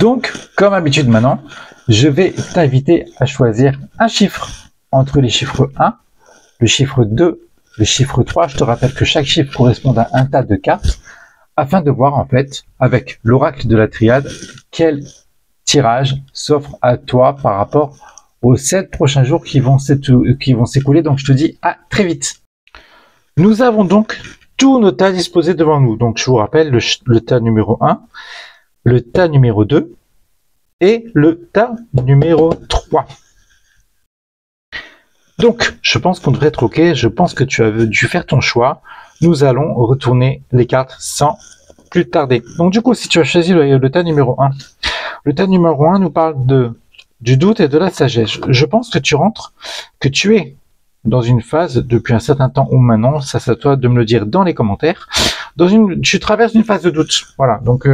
Donc, comme d'habitude maintenant, je vais t'inviter à choisir un chiffre entre les chiffres 1, le chiffre 2, le chiffre 3. Je te rappelle que chaque chiffre correspond à un tas de cartes afin de voir en fait, avec l'oracle de la triade, quel tirage s'offre à toi par rapport aux 7 prochains jours qui vont s'écouler. Donc, je te dis à très vite. Nous avons donc tous nos tas disposés devant nous. Donc, je vous rappelle le tas numéro 1, le tas numéro 2 et le tas numéro 3. Donc, je pense qu'on devrait être OK. Je pense que tu as dû faire ton choix. Nous allons retourner les cartes sans plus tarder. Donc, du coup, si tu as choisi le tas numéro 1, le tas numéro 1 nous parle du doute et de la sagesse. Je pense que tu es dans une phase depuis un certain temps ou maintenant, ça c'est à toi de me le dire dans les commentaires, tu traverses une phase de doute. Voilà, donc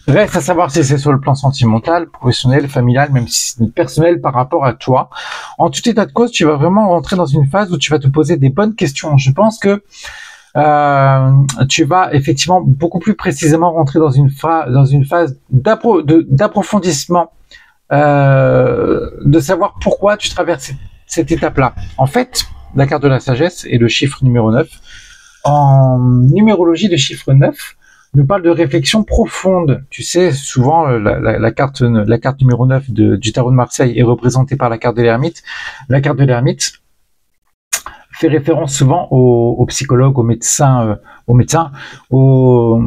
reste à savoir si c'est sur le plan sentimental, professionnel, familial, même si c'est personnel par rapport à toi. En tout état de cause, tu vas vraiment rentrer dans une phase où tu vas te poser des bonnes questions. Je pense que tu vas effectivement beaucoup plus précisément rentrer dans une phase d'approfondissement, de savoir pourquoi tu traverses cette étape-là. En fait, la carte de la sagesse est le chiffre numéro 9. En numérologie, le chiffre 9 nous parle de réflexion profonde. Tu sais, souvent, la carte numéro 9 du tarot de Marseille est représentée par la carte de l'ermite. La carte de l'ermite fait référence souvent aux psychologues, aux médecins, aux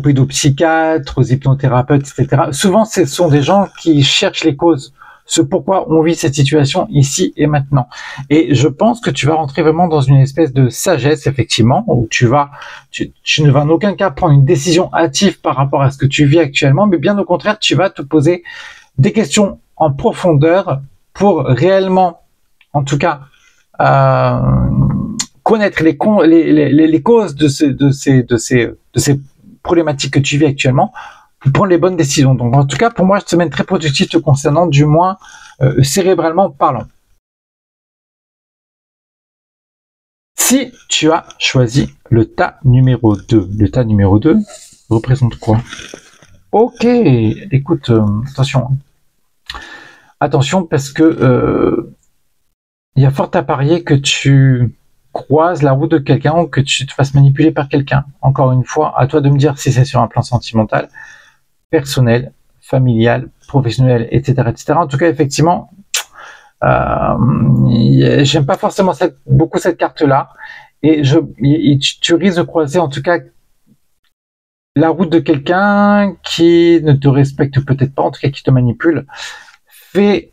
pédopsychiatres, aux hypnothérapeutes, etc. Souvent, ce sont des gens qui cherchent les causes, ce pourquoi on vit cette situation ici et maintenant. Et je pense que tu vas rentrer vraiment dans une espèce de sagesse, effectivement, où tu ne vas en aucun cas prendre une décision hâtive par rapport à ce que tu vis actuellement, mais bien au contraire, tu vas te poser des questions en profondeur pour réellement, en tout cas, connaître les causes de ces problématiques que tu vis actuellement pour prendre les bonnes décisions. Donc, en tout cas, pour moi, cette semaine très productive te concernant, du moins cérébralement parlant. Si tu as choisi le tas numéro 2, le tas numéro 2 représente quoi? Ok, écoute, attention parce que il y a fort à parier que tu croises la route de quelqu'un ou que tu te fasses manipuler par quelqu'un. Encore une fois, à toi de me dire si c'est sur un plan sentimental, personnel, familial, professionnel, etc., etc. En tout cas, effectivement, j'aime pas forcément beaucoup cette carte-là, et tu risques de croiser, en tout cas, la route de quelqu'un qui ne te respecte peut-être pas, en tout cas qui te manipule. Fais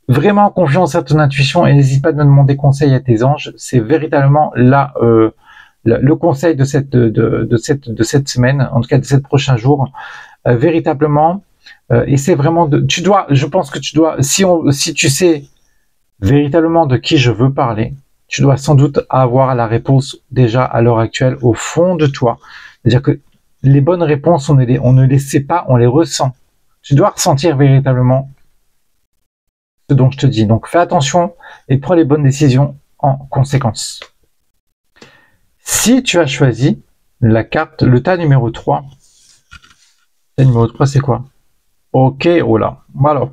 vraiment confiance à ton intuition et n'hésite pas à demander conseil à tes anges. C'est véritablement là le conseil de cette semaine, en tout cas de ces prochains jours. Véritablement, et c'est vraiment je pense que tu dois, si tu sais véritablement de qui je veux parler, tu dois sans doute avoir la réponse déjà à l'heure actuelle au fond de toi. C'est-à-dire que les bonnes réponses, on ne les sait pas, on les ressent. Tu dois ressentir véritablement ce dont je te dis. Donc fais attention et prends les bonnes décisions en conséquence. Si tu as choisi la carte, le tas numéro 3, le tas numéro 3 c'est quoi? Ok, oh là, alors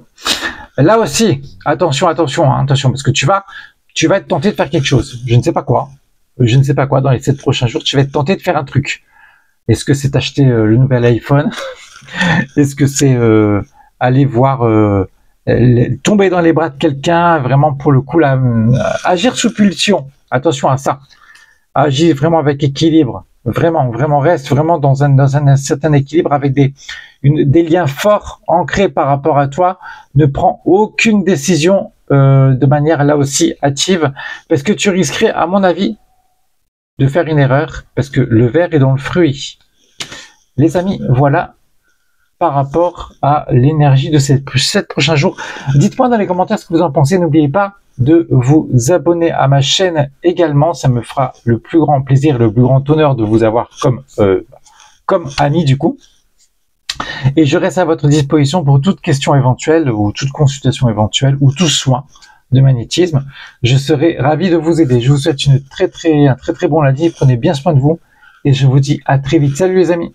là aussi, attention, parce que tu vas être tenté de faire quelque chose, je ne sais pas quoi, dans les 7 prochains jours, tu vas être tenté de faire un truc. Est-ce que c'est acheter le nouvel iPhone? Est-ce que c'est aller voir, tomber dans les bras de quelqu'un, vraiment pour le coup, là, agir sous pulsion? Attention à ça. Agis vraiment avec équilibre. Vraiment, reste vraiment dans un certain équilibre avec des liens forts ancrés par rapport à toi. Ne prends aucune décision de manière là aussi hâtive, parce que tu risquerais, à mon avis, de faire une erreur, parce que le ver est dans le fruit. Les amis, voilà par rapport à l'énergie de ces 7 prochains jours. Dites-moi dans les commentaires ce que vous en pensez. N'oubliez pas de vous abonner à ma chaîne également. Ça me fera le plus grand plaisir, le plus grand honneur de vous avoir comme ami du coup. Et je reste à votre disposition pour toute question éventuelle ou toute consultation éventuelle ou tout soin de magnétisme. Je serai ravi de vous aider. Je vous souhaite un très très bon lundi. Prenez bien soin de vous et je vous dis à très vite. Salut les amis.